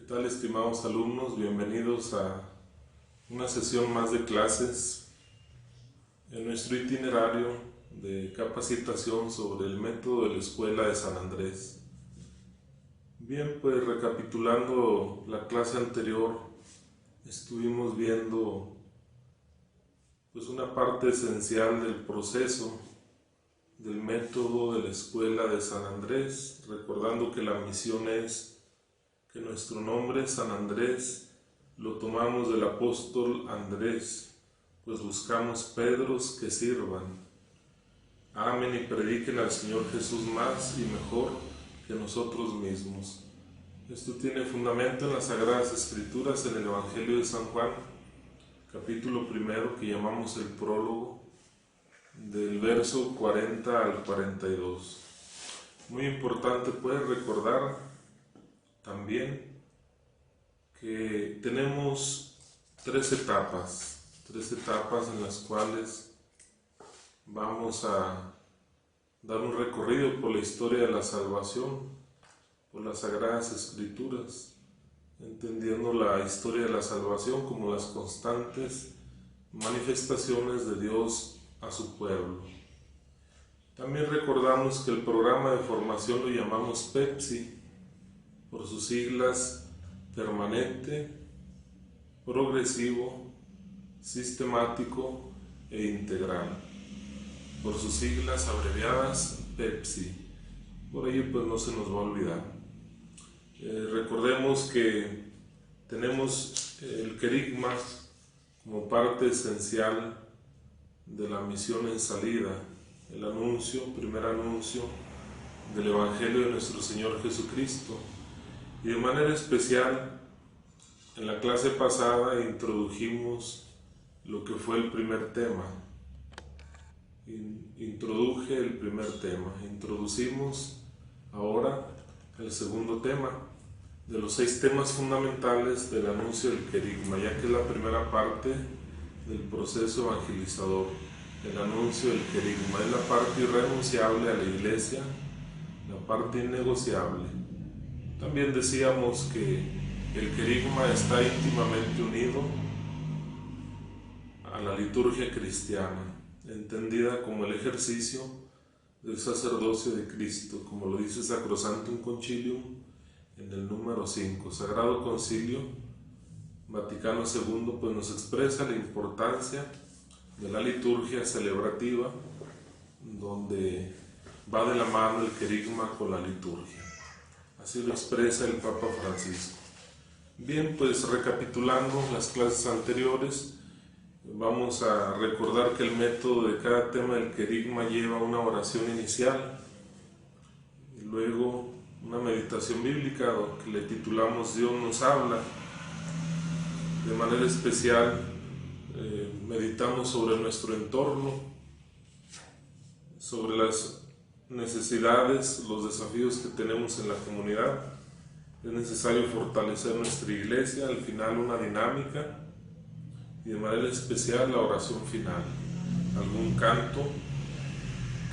tal, estimados alumnos? Bienvenidos a una sesión más de clases en nuestro itinerario de capacitación sobre el método de la Escuela de San Andrés. Bien, pues recapitulando la clase anterior, estuvimos viendo una parte esencial del proceso del método de la Escuela de San Andrés, recordando que la misión es que nuestro nombre, San Andrés, lo tomamos del apóstol Andrés, pues buscamos Pedros que sirvan, amen y prediquen al Señor Jesús más y mejor que nosotros mismos. Esto tiene fundamento en las Sagradas Escrituras, en el Evangelio de San Juan, capítulo 1, que llamamos el prólogo, del verso 40 al 42. Muy importante, puedes recordar también que tenemos tres etapas en las cuales vamos a dar un recorrido por la historia de la salvación, por las Sagradas Escrituras, entendiendo la historia de la salvación como las constantes manifestaciones de Dios a su pueblo. También recordamos que el programa de formación lo llamamos PEPSI, por sus siglas permanente, progresivo, sistemático e integral, por sus siglas abreviadas PEPSI. Por ello pues no se nos va a olvidar. Recordemos que tenemos el querigma como parte esencial de la misión en salida, el anuncio, primer anuncio del Evangelio de nuestro Señor Jesucristo. Y de manera especial, en la clase pasada introdujimos lo que fue el primer tema. Introduje el primer tema. Introducimos ahora el segundo tema, de los 6 temas fundamentales del anuncio del querigma, ya que es la primera parte del proceso evangelizador. El anuncio del querigma es la parte irrenunciable a la iglesia, la parte innegociable. También decíamos que el querigma está íntimamente unido a la liturgia cristiana, entendida como el ejercicio del sacerdocio de Cristo, como lo dice Sacrosanctum Concilium en el número 5. Sagrado Concilio Vaticano II pues nos expresa la importancia de la liturgia celebrativa, donde va de la mano el querigma con la liturgia. Así lo expresa el Papa Francisco. Bien, pues recapitulando las clases anteriores, vamos a recordar que el método de cada tema del querigma lleva una oración inicial y luego una meditación bíblica que le titulamos Dios nos habla. De manera especial meditamos sobre nuestro entorno, sobre las necesidades, los desafíos que tenemos en la comunidad. Es necesario fortalecer nuestra iglesia, al final una dinámica y de manera especial la oración final, algún canto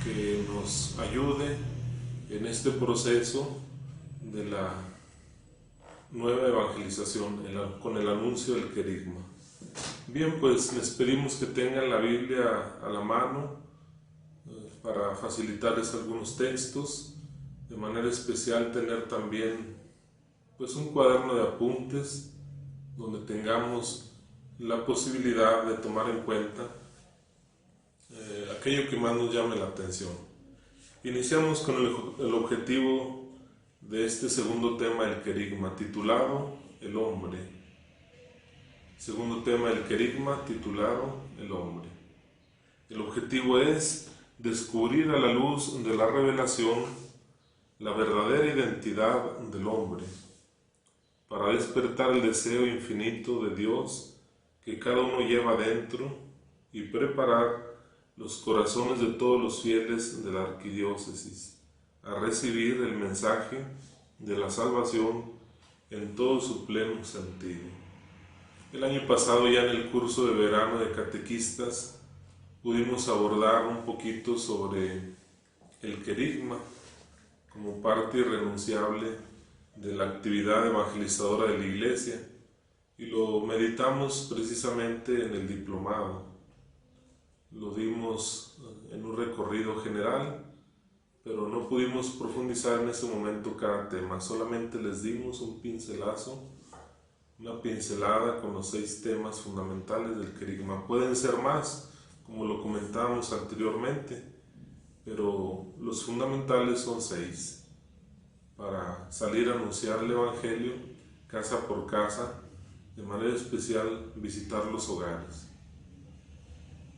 que nos ayude en este proceso de la nueva evangelización con el anuncio del querigma. Bien, pues les pedimos que tengan la Biblia a la mano para facilitarles algunos textos, de manera especial tener también un cuaderno de apuntes donde tengamos la posibilidad de tomar en cuenta aquello que más nos llame la atención. Iniciamos con el objetivo de este segundo tema del querigma, titulado El hombre. Segundo tema del querigma, titulado El hombre. El objetivo es descubrir a la luz de la revelación la verdadera identidad del hombre, para despertar el deseo infinito de Dios que cada uno lleva dentro y preparar los corazones de todos los fieles de la arquidiócesis a recibir el mensaje de la salvación en todo su pleno sentido. El año pasado, ya en el curso de verano de catequistas, pudimos abordar un poquito sobre el querigma como parte irrenunciable de la actividad evangelizadora de la Iglesia y lo meditamos precisamente en el diplomado. Lo dimos en un recorrido general, pero no pudimos profundizar en ese momento cada tema, solamente les dimos un pincelazo, una pincelada con los 6 temas fundamentales del querigma. Pueden ser más, como lo comentábamos anteriormente, pero los fundamentales son 6, para salir a anunciar el Evangelio casa por casa, de manera especial visitar los hogares.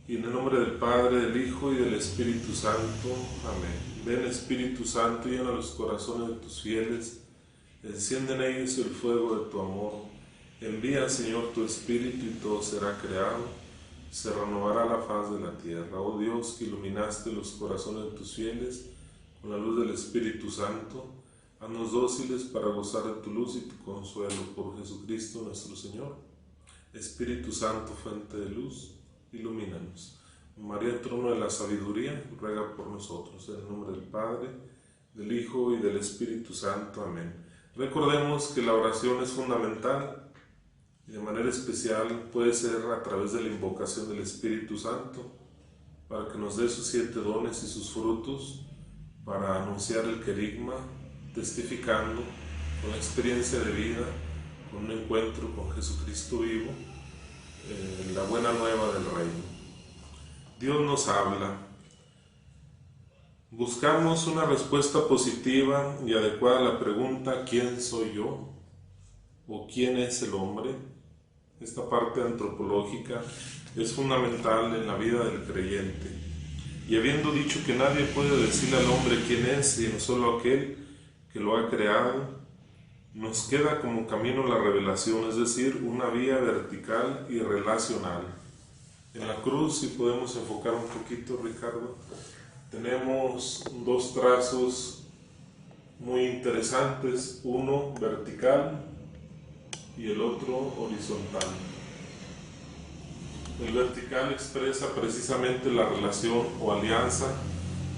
Y en el nombre del Padre, del Hijo y del Espíritu Santo. Amén. Ven, Espíritu Santo, llena los corazones de tus fieles, enciende en ellos el fuego de tu amor. Envía, Señor, tu Espíritu y todo será creado, se renovará la faz de la tierra. Oh Dios, que iluminaste los corazones de tus fieles con la luz del Espíritu Santo, haznos dóciles para gozar de tu luz y tu consuelo por Jesucristo nuestro Señor. Espíritu Santo, fuente de luz, ilumínanos. María, trono de la sabiduría, ruega por nosotros. En el nombre del Padre, del Hijo y del Espíritu Santo. Amén. Recordemos que la oración es fundamental y de manera especial puede ser a través de la invocación del Espíritu Santo para que nos dé sus 7 dones y sus frutos para anunciar el querigma, testificando con la experiencia de vida, con un encuentro con Jesucristo vivo, la buena nueva del reino. Dios nos habla. Buscamos una respuesta positiva y adecuada a la pregunta ¿quién soy yo? ¿O quién es el hombre? Esta parte antropológica es fundamental en la vida del creyente. Y habiendo dicho que nadie puede decirle al hombre quién es, sino solo aquel que lo ha creado, nos queda como camino la revelación, es decir, una vía vertical y relacional. En la cruz, si podemos enfocar un poquito, Ricardo, tenemos 2 trazos muy interesantes, uno vertical y el otro horizontal. El vertical expresa precisamente la relación o alianza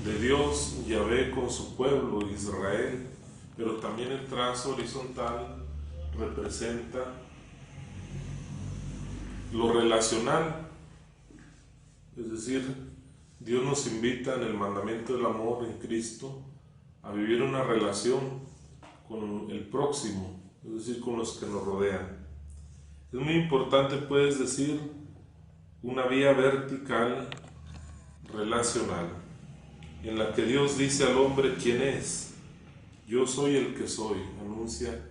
de Dios, Yahvé, con su pueblo, Israel, pero también el trazo horizontal representa lo relacional, es decir, Dios nos invita en el mandamiento del amor en Cristo a vivir una relación con el próximo, es decir, con los que nos rodean. Es muy importante, puedes decir, una vía vertical relacional, en la que Dios dice al hombre quién es. Yo soy el que soy, anuncia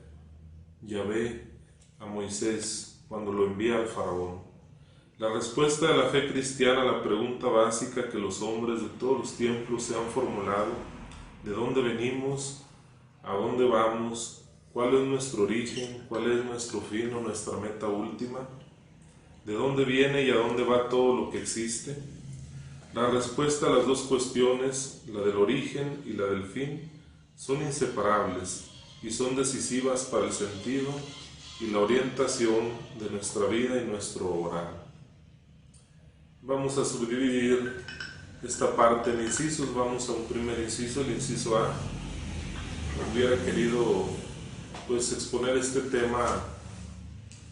Yahvé a Moisés cuando lo envía al faraón. La respuesta de la fe cristiana a la pregunta básica que los hombres de todos los tiempos se han formulado: ¿de dónde venimos? ¿A dónde vamos? ¿Cuál es nuestro origen? ¿Cuál es nuestro fin o nuestra meta última? ¿De dónde viene y a dónde va todo lo que existe? La respuesta a las 2 cuestiones, la del origen y la del fin, son inseparables y son decisivas para el sentido y la orientación de nuestra vida y nuestro obrar. Vamos a subdividir esta parte en incisos. Vamos a un primer inciso, el inciso A. Hubiera querido exponer este tema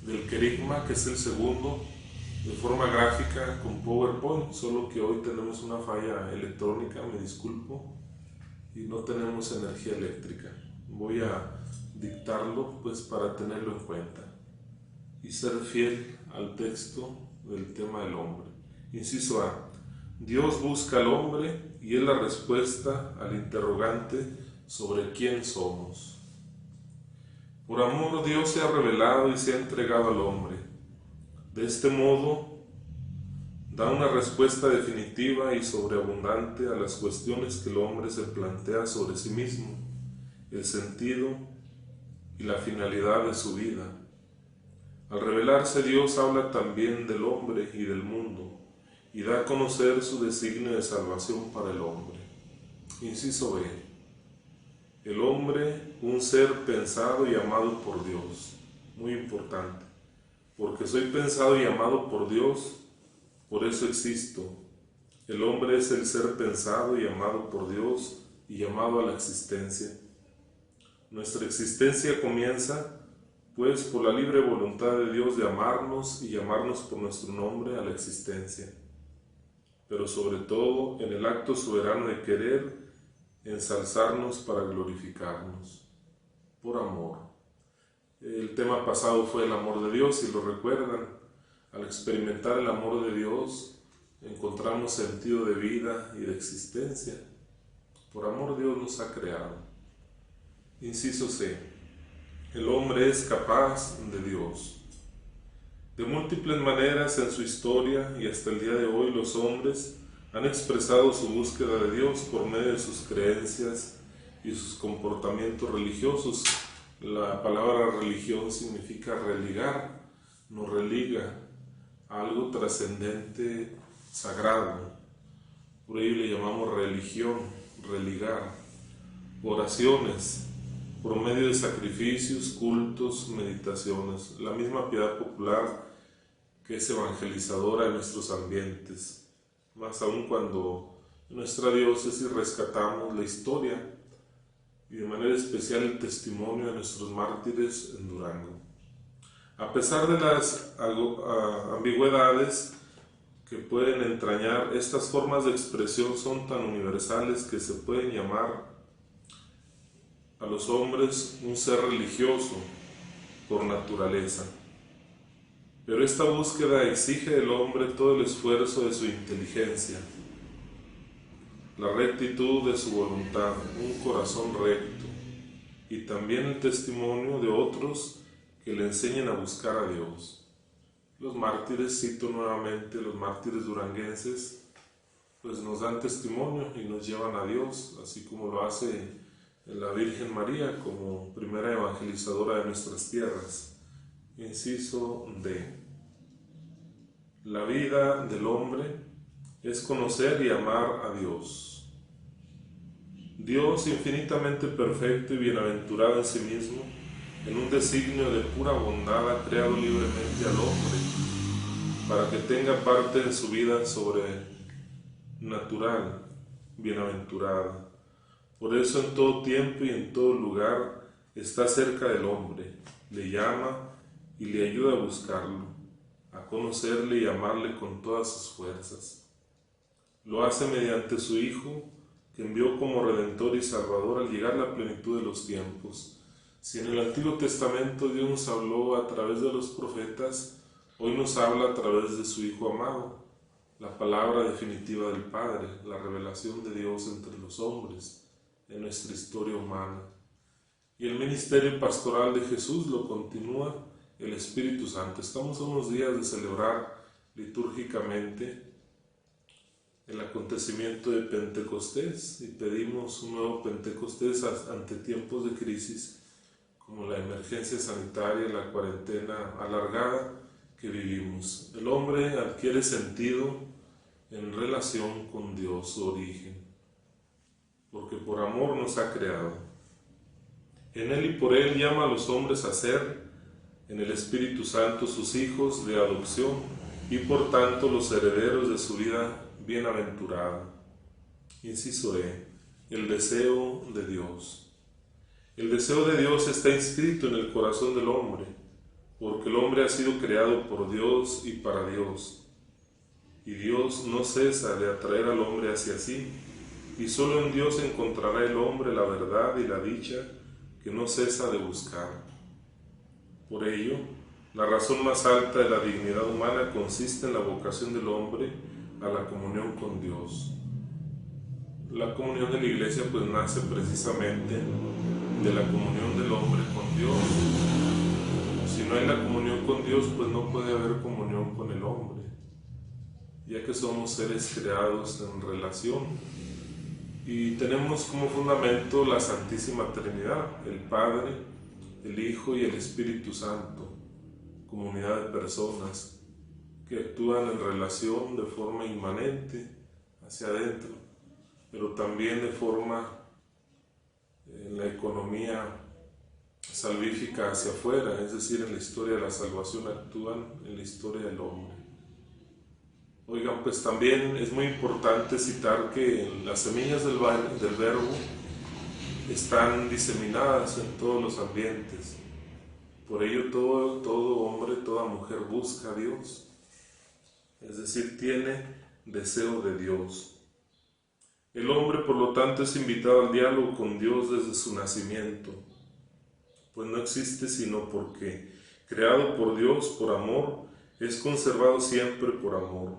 del querigma, que es el segundo, de forma gráfica con PowerPoint, solo que hoy tenemos una falla electrónica, me disculpo, y no tenemos energía eléctrica. Voy a dictarlo para tenerlo en cuenta y ser fiel al texto del tema del hombre. Inciso A. Dios busca al hombre y es la respuesta al interrogante sobre quién somos. Por amor, Dios se ha revelado y se ha entregado al hombre. De este modo, da una respuesta definitiva y sobreabundante a las cuestiones que el hombre se plantea sobre sí mismo, el sentido y la finalidad de su vida. Al revelarse, Dios habla también del hombre y del mundo, y da a conocer su designio de salvación para el hombre. Inciso B. El hombre, un ser pensado y amado por Dios. Muy importante. Porque soy pensado y amado por Dios, por eso existo. El hombre es el ser pensado y amado por Dios y llamado a la existencia. Nuestra existencia comienza, pues, por la libre voluntad de Dios de amarnos y llamarnos por nuestro nombre a la existencia, pero sobre todo en el acto soberano de querer ensalzarnos para glorificarnos, por amor. El tema pasado fue el amor de Dios, si lo recuerdan. Al experimentar el amor de Dios, encontramos sentido de vida y de existencia. Por amor Dios nos ha creado. Inciso C. El hombre es capaz de Dios. De múltiples maneras en su historia y hasta el día de hoy los hombres han expresado su búsqueda de Dios por medio de sus creencias y sus comportamientos religiosos. La palabra religión significa religar, nos religa a algo trascendente, sagrado. Por ello le llamamos religión, religar. Oraciones, por medio de sacrificios, cultos, meditaciones. La misma piedad popular que es evangelizadora en nuestros ambientes. Más aún cuando en nuestra diócesis rescatamos la historia y de manera especial el testimonio de nuestros mártires en Durango. A pesar de las ambigüedades que pueden entrañar, estas formas de expresión son tan universales que se pueden llamar a los hombres un ser religioso por naturaleza. Pero esta búsqueda exige del hombre todo el esfuerzo de su inteligencia, la rectitud de su voluntad, un corazón recto, y también el testimonio de otros que le enseñen a buscar a Dios. Los mártires, cito nuevamente, los mártires duranguenses, pues nos dan testimonio y nos llevan a Dios, así como lo hace la Virgen María como primera evangelizadora de nuestras tierras. Inciso D. La vida del hombre es conocer y amar a Dios. Dios, infinitamente perfecto y bienaventurado en sí mismo, en un designio de pura bondad ha creado libremente al hombre para que tenga parte en su vida sobrenatural, bienaventurada. Por eso en todo tiempo y en todo lugar está cerca del hombre, le llama y le ayuda a buscarlo, a conocerle y amarle con todas sus fuerzas. Lo hace mediante su Hijo, que envió como Redentor y Salvador al llegar la plenitud de los tiempos. Si en el Antiguo Testamento Dios nos habló a través de los profetas, hoy nos habla a través de su Hijo amado, la palabra definitiva del Padre, la revelación de Dios entre los hombres, en nuestra historia humana. Y el ministerio pastoral de Jesús lo continúa el Espíritu Santo. Estamos a unos días de celebrar litúrgicamente el acontecimiento de Pentecostés y pedimos un nuevo Pentecostés ante tiempos de crisis como la emergencia sanitaria, la cuarentena alargada que vivimos. El hombre adquiere sentido en relación con Dios, su origen, porque por amor nos ha creado. En Él y por Él llama a los hombres a ser, en el Espíritu Santo, sus hijos de adopción y por tanto los herederos de su vida bienaventurada. Inciso E. El deseo de Dios. El deseo de Dios está inscrito en el corazón del hombre, porque el hombre ha sido creado por Dios y para Dios. Y Dios no cesa de atraer al hombre hacia sí, y solo en Dios encontrará el hombre la verdad y la dicha que no cesa de buscar. Por ello, la razón más alta de la dignidad humana consiste en la vocación del hombre a la comunión con Dios. La comunión de la Iglesia pues nace precisamente de la comunión del hombre con Dios. Si no hay la comunión con Dios, pues no puede haber comunión con el hombre, ya que somos seres creados en relación. Y tenemos como fundamento la Santísima Trinidad, el Padre, el Hijo y el Espíritu Santo, comunidad de personas que actúan en relación de forma inmanente hacia adentro, pero también de forma en la economía salvífica hacia afuera, es decir, en la historia de la salvación actúan en la historia del hombre. Oigan, pues también es muy importante citar que las semillas del verbo están diseminadas en todos los ambientes. Por ello todo hombre, toda mujer busca a Dios, es decir, tiene deseo de Dios. El hombre, por lo tanto, es invitado al diálogo con Dios desde su nacimiento, pues no existe sino porque, creado por Dios por amor, es conservado siempre por amor,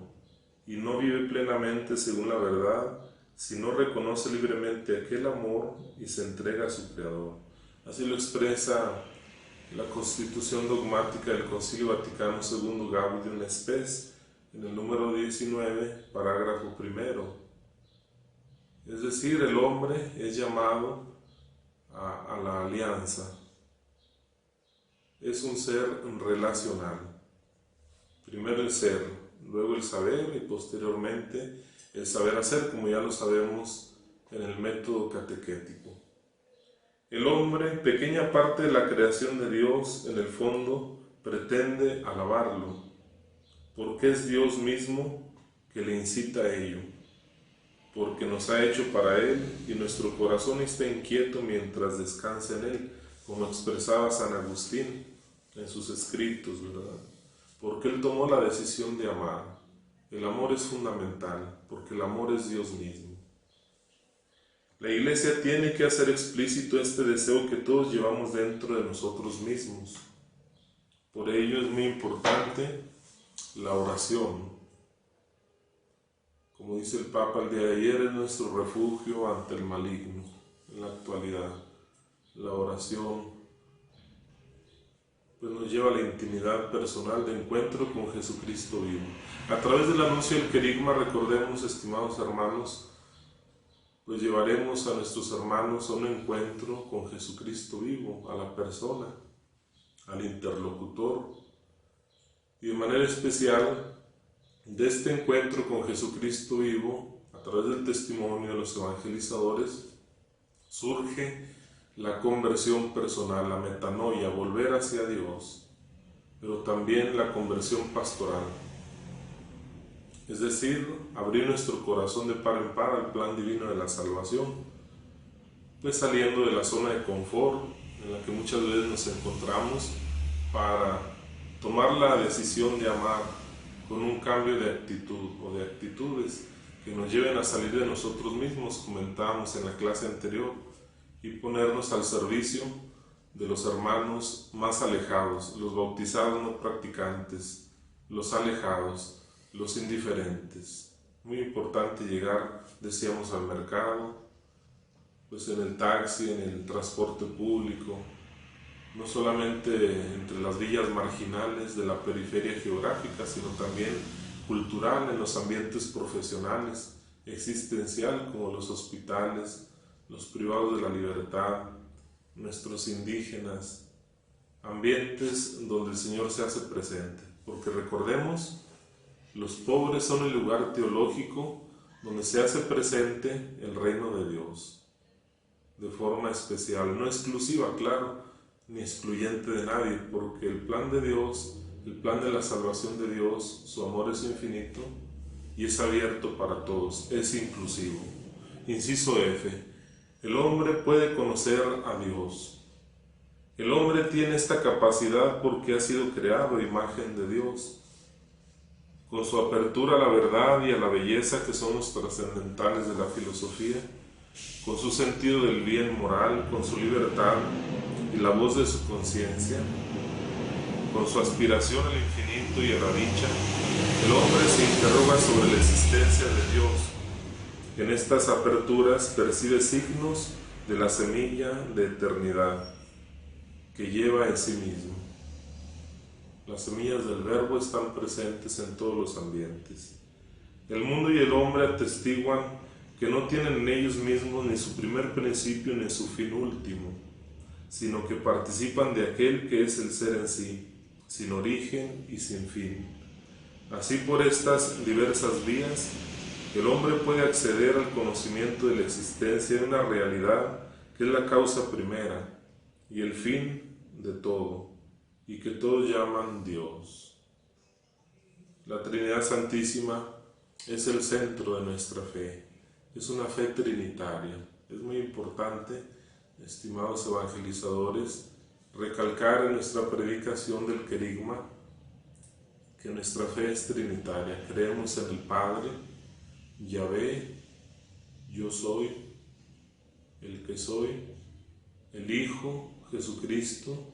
y no vive plenamente según la verdad, si no reconoce libremente aquel amor y se entrega a su Creador. Así lo expresa la Constitución Dogmática del Concilio Vaticano II Gaudium et Spes, en el número 19, parágrafo primero. Es decir, el hombre es llamado a la alianza. Es un ser relacional. Primero el ser, luego el saber y posteriormente el saber hacer, como ya lo sabemos en el método catequético. El hombre, pequeña parte de la creación de Dios, en el fondo pretende alabarlo, porque es Dios mismo que le incita a ello, porque nos ha hecho para Él y nuestro corazón está inquieto mientras descansa en Él, como expresaba San Agustín en sus escritos, ¿verdad? Porque Él tomó la decisión de amar. El amor es fundamental, porque el amor es Dios mismo. La Iglesia tiene que hacer explícito este deseo que todos llevamos dentro de nosotros mismos. Por ello es muy importante la oración. Como dice el Papa el día de ayer, es nuestro refugio ante el maligno en la actualidad. La oración pues nos lleva a la intimidad personal de encuentro con Jesucristo vivo. A través del anuncio del querigma, recordemos, estimados hermanos, pues llevaremos a nuestros hermanos a un encuentro con Jesucristo vivo, a la persona, al interlocutor, y de manera especial de este encuentro con Jesucristo vivo, a través del testimonio de los evangelizadores, surge la conversión personal, la metanoia, volver hacia Dios, pero también la conversión pastoral, es decir, abrir nuestro corazón de par en par al plan divino de la salvación, pues saliendo de la zona de confort en la que muchas veces nos encontramos para tomar la decisión de amar con un cambio de actitud o de actitudes que nos lleven a salir de nosotros mismos, comentábamos en la clase anterior, y ponernos al servicio de los hermanos más alejados, los bautizados no practicantes, los alejados, los indiferentes. Muy importante llegar, decíamos, al mercado, pues en el taxi, en el transporte público, no solamente entre las villas marginales de la periferia geográfica, sino también cultural, en los ambientes profesionales, existencial, como los hospitales, los privados de la libertad, nuestros indígenas, ambientes donde el Señor se hace presente. Porque recordemos, los pobres son el lugar teológico donde se hace presente el reino de Dios, de forma especial, no exclusiva, claro, ni excluyente de nadie, porque el plan de Dios, el plan de la salvación de Dios, su amor es infinito y es abierto para todos, es inclusivo. Inciso F. El hombre puede conocer a Dios. El hombre tiene esta capacidad porque ha sido creado a imagen de Dios. Con su apertura a la verdad y a la belleza que son los trascendentales de la filosofía, con su sentido del bien moral, con su libertad y la voz de su conciencia, con su aspiración al infinito y a la dicha, el hombre se interroga sobre la existencia de Dios. En estas aperturas percibe signos de la semilla de eternidad que lleva en sí mismo. Las semillas del Verbo están presentes en todos los ambientes. El mundo y el hombre atestiguan que no tienen en ellos mismos ni su primer principio ni su fin último, sino que participan de aquel que es el ser en sí, sin origen y sin fin. Así, por estas diversas vías, el hombre puede acceder al conocimiento de la existencia de una realidad que es la causa primera y el fin de todo, y que todos llaman Dios. La Trinidad Santísima es el centro de nuestra fe, es una fe trinitaria. Es muy importante estimados evangelizadores, recalcar en nuestra predicación del querigma que nuestra fe es trinitaria. Creemos en el Padre, Yahvé, yo soy, el que soy, el Hijo, Jesucristo,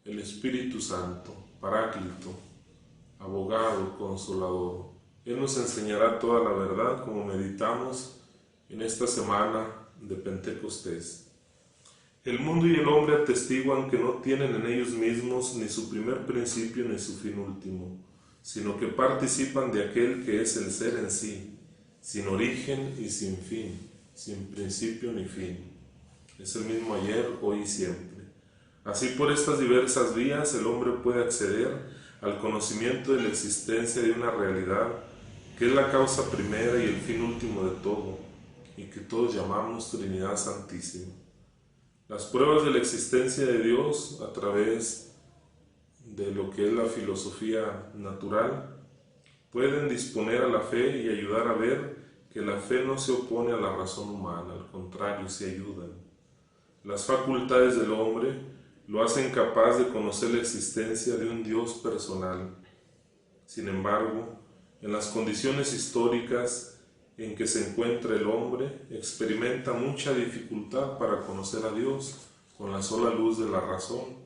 el Espíritu Santo, Paráclito, abogado, consolador. Él nos enseñará toda la verdad como meditamos en esta semana de Pentecostés. El mundo y el hombre atestiguan que no tienen en ellos mismos ni su primer principio ni su fin último, sino que participan de aquel que es el ser en sí, sin origen y sin fin, sin principio ni fin. Es el mismo ayer, hoy y siempre. Así, por estas diversas vías, el hombre puede acceder al conocimiento de la existencia de una realidad que es la causa primera y el fin último de todo, y que todos llamamos Trinidad Santísima. Las pruebas de la existencia de Dios a través de lo que es la filosofía natural pueden disponer a la fe y ayudar a ver que la fe no se opone a la razón humana, al contrario, se ayudan. Las facultades del hombre lo hacen capaz de conocer la existencia de un Dios personal. Sin embargo, en las condiciones históricas en que se encuentra el hombre, experimenta mucha dificultad para conocer a Dios con la sola luz de la razón.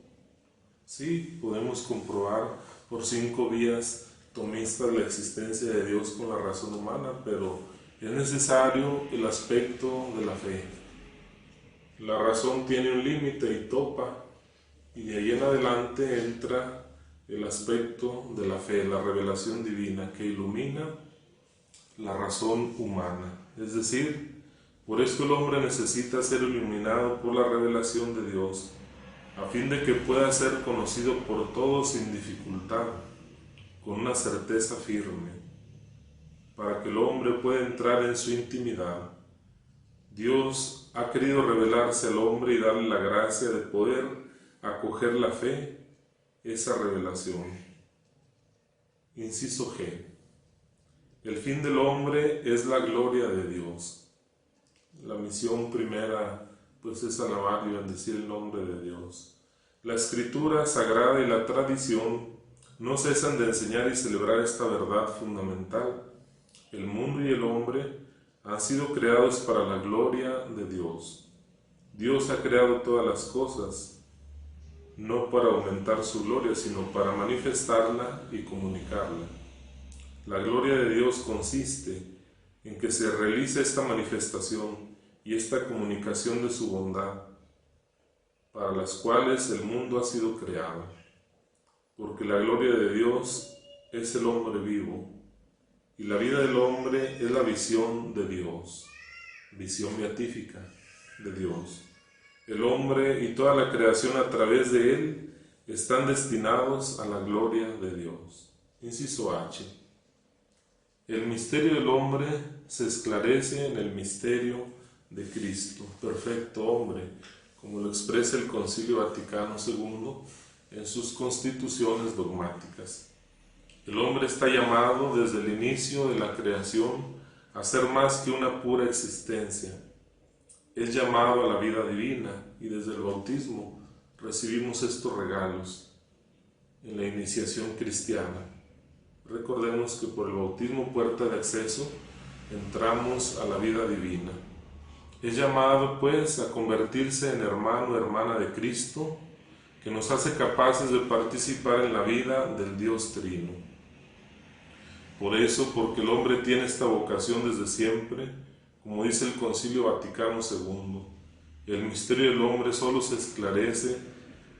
Sí, podemos comprobar por 5 vías tomistas la existencia de Dios con la razón humana, pero es necesario el aspecto de la fe. La razón tiene un límite y topa, y de ahí en adelante entra el aspecto de la fe, la revelación divina que ilumina la razón humana. Es decir, por esto el hombre necesita ser iluminado por la revelación de Dios, a fin de que pueda ser conocido por todos sin dificultad, con una certeza firme, para que el hombre pueda entrar en su intimidad. Dios ha querido revelarse al hombre y darle la gracia de poder acoger la fe, esa revelación. Inciso G. El fin del hombre es la gloria de Dios. La misión primera, pues, es alabar y bendecir el nombre de Dios. La Escritura Sagrada y la tradición no cesan de enseñar y celebrar esta verdad fundamental. El mundo y el hombre han sido creados para la gloria de Dios. Dios ha creado todas las cosas, no para aumentar su gloria, sino para manifestarla y comunicarla. La gloria de Dios consiste en que se realice esta manifestación y esta comunicación de su bondad, para las cuales el mundo ha sido creado, porque la gloria de Dios es el hombre vivo, y la vida del hombre es la visión de Dios, visión beatífica de Dios. El hombre y toda la creación a través de él están destinados a la gloria de Dios. Inciso H. El misterio del hombre se esclarece en el misterio de Cristo, perfecto hombre, como lo expresa el Concilio Vaticano II en sus constituciones dogmáticas. El hombre está llamado desde el inicio de la creación a ser más que una pura existencia. Es llamado a la vida divina y desde el bautismo recibimos estos regalos en la iniciación cristiana. Recordemos que por el bautismo, puerta de acceso, entramos a la vida divina. Es llamado, pues, a convertirse en hermano o hermana de Cristo, que nos hace capaces de participar en la vida del Dios Trino. Por eso, porque el hombre tiene esta vocación desde siempre, como dice el Concilio Vaticano II, el misterio del hombre solo se esclarece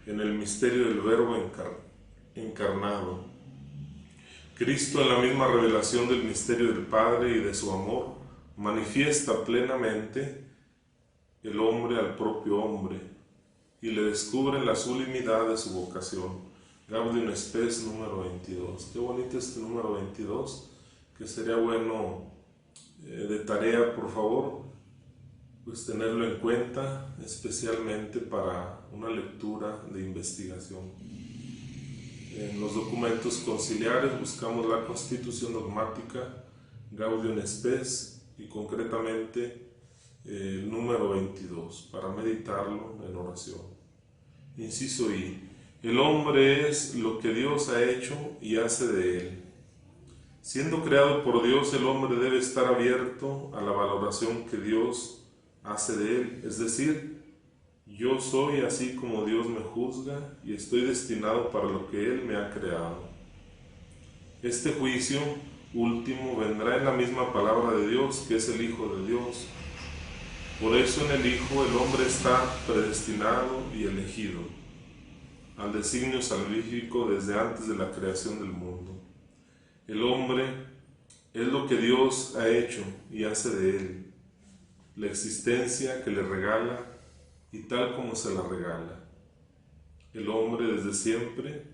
en el misterio del Verbo encarnado. Cristo, en la misma revelación del misterio del Padre y de su amor, manifiesta plenamente el hombre al propio hombre y le descubre la sublimidad de su vocación. Gaudium Spes número 22. Qué bonito este número 22, que sería bueno de tarea, por favor, pues tenerlo en cuenta, especialmente para una lectura de investigación. En los documentos conciliares buscamos la Constitución Dogmática Gaudium Spes y concretamente el número 22, para meditarlo en oración. Inciso I. El hombre es lo que Dios ha hecho y hace de él. Siendo creado por Dios, el hombre debe estar abierto a la valoración que Dios hace de él, es decir, yo soy así como Dios me juzga y estoy destinado para lo que Él me ha creado. Este juicio último vendrá en la misma palabra de Dios, que es el Hijo de Dios. Por eso en el Hijo el hombre está predestinado y elegido al designio salvífico desde antes de la creación del mundo. El hombre es lo que Dios ha hecho y hace de él, la existencia que le regala y tal como se la regala. El hombre desde siempre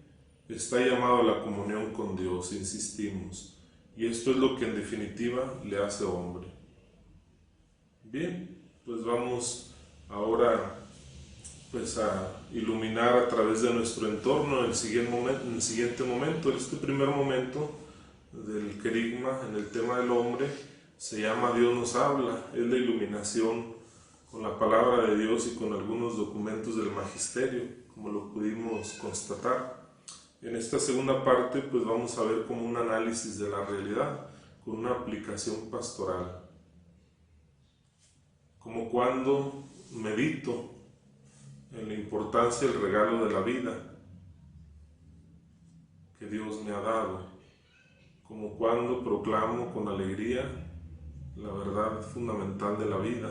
está llamado a la comunión con Dios, insistimos, y esto es lo que en definitiva le hace hombre. Bien, pues vamos ahora a iluminar a través de nuestro entorno en el siguiente momento. Este primer momento del querigma en el tema del hombre se llama Dios nos habla, es la iluminación con la palabra de Dios y con algunos documentos del magisterio, como lo pudimos constatar. En esta segunda parte pues vamos a ver como un análisis de la realidad, con una aplicación pastoral. Como cuando medito en la importancia del regalo de la vida que Dios me ha dado, como cuando proclamo con alegría la verdad fundamental de la vida,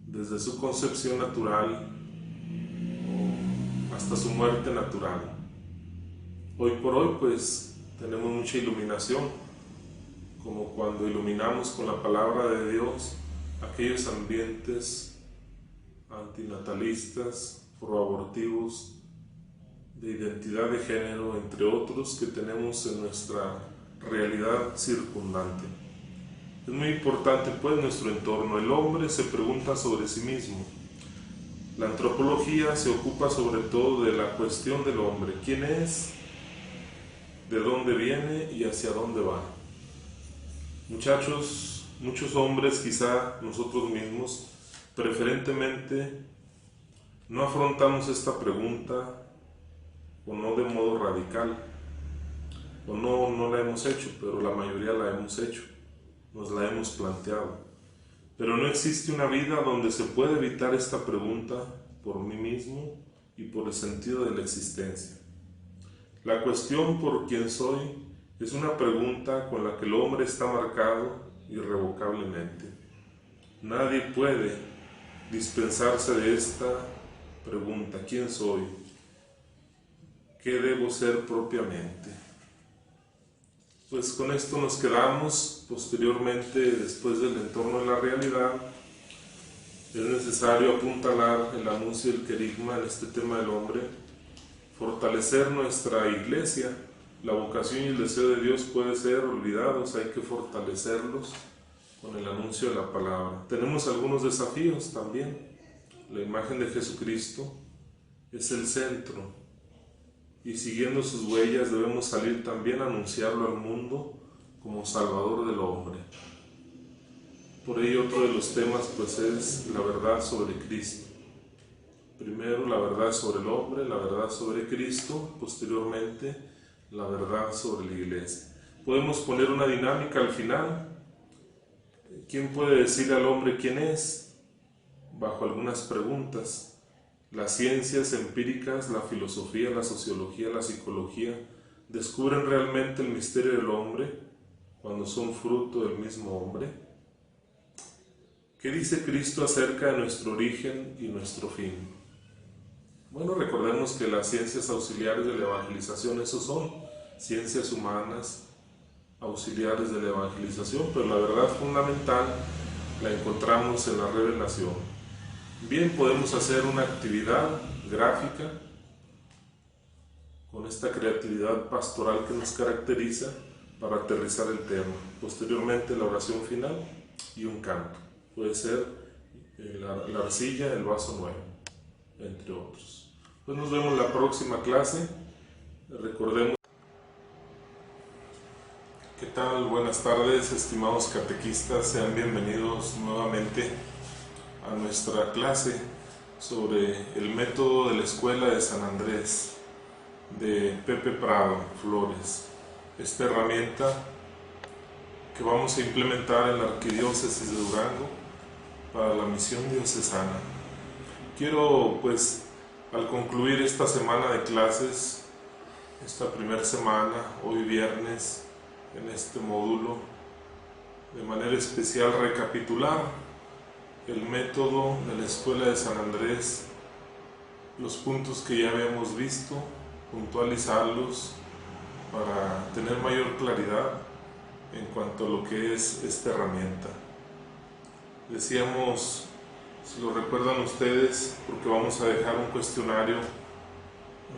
desde su concepción natural hasta su muerte natural. Hoy por hoy pues tenemos mucha iluminación, como cuando iluminamos con la palabra de Dios aquellos ambientes antinatalistas, proabortivos, de identidad de género, entre otros, que tenemos en nuestra realidad circundante. Es muy importante pues nuestro entorno. El hombre se pregunta sobre sí mismo. La antropología se ocupa sobre todo de la cuestión del hombre: quién es, de dónde viene y hacia dónde va. Muchos hombres, quizá nosotros mismos, preferentemente no afrontamos esta pregunta, o no de modo radical, o no la hemos hecho, pero la mayoría la hemos hecho, nos la hemos planteado. Pero no existe una vida donde se pueda evitar esta pregunta por mí mismo y por el sentido de la existencia. La cuestión por quién soy es una pregunta con la que el hombre está marcado irrevocablemente. Nadie puede dispensarse de esta pregunta: ¿quién soy? ¿Qué debo ser propiamente? Pues con esto nos quedamos. Posteriormente, después del entorno de la realidad, es necesario apuntalar el anuncio del querigma en este tema del hombre, fortalecer nuestra iglesia. La vocación y el deseo de Dios puede ser olvidados, hay que fortalecerlos con el anuncio de la palabra. Tenemos algunos desafíos también. La imagen de Jesucristo es el centro, y siguiendo sus huellas debemos salir también a anunciarlo al mundo como Salvador del hombre. Por ello otro de los temas pues es la verdad sobre Cristo. Primero la verdad sobre el hombre, la verdad sobre Cristo, posteriormente la verdad sobre la iglesia. Podemos poner una dinámica al final. ¿Quién puede decir al hombre quién es? Bajo algunas preguntas. Las ciencias empíricas, la filosofía, la sociología, la psicología, ¿descubren realmente el misterio del hombre cuando son fruto del mismo hombre? ¿Qué dice Cristo acerca de nuestro origen y nuestro fin? Bueno, recordemos que las ciencias auxiliares de la evangelización, esos son ciencias humanas auxiliares de la evangelización, pero la verdad fundamental la encontramos en la revelación. Bien, podemos hacer una actividad gráfica con esta creatividad pastoral que nos caracteriza para aterrizar el tema. Posteriormente la oración final y un canto. Puede ser la arcilla, el vaso nuevo, entre otros. Pues nos vemos en la próxima clase. Recordemos ¿Qué tal? Buenas tardes, estimados catequistas. Sean bienvenidos nuevamente a nuestra clase sobre el método de la Escuela de San Andrés de Pepe Prado Flores. Esta herramienta que vamos a implementar en la Arquidiócesis de Durango para la misión diocesana. Quiero, al concluir esta semana de clases, esta primera semana, hoy viernes, en este módulo, de manera especial recapitular el método de la Escuela de San Andrés, los puntos que ya habíamos visto, puntualizarlos para tener mayor claridad en cuanto a lo que es esta herramienta. Decíamos, si lo recuerdan ustedes, porque vamos a dejar un cuestionario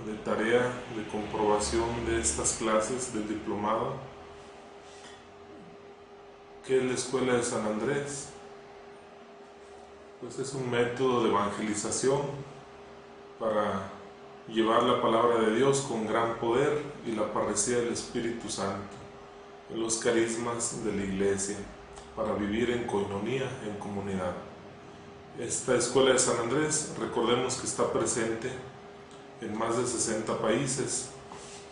de tarea de comprobación de estas clases del diplomado. ¿Qué es la Escuela de San Andrés? Pues es un método de evangelización para llevar la palabra de Dios con gran poder y la parresía del Espíritu Santo en los carismas de la Iglesia, para vivir en coinonía, en comunidad. Esta Escuela de San Andrés, recordemos que está presente en más de 60 países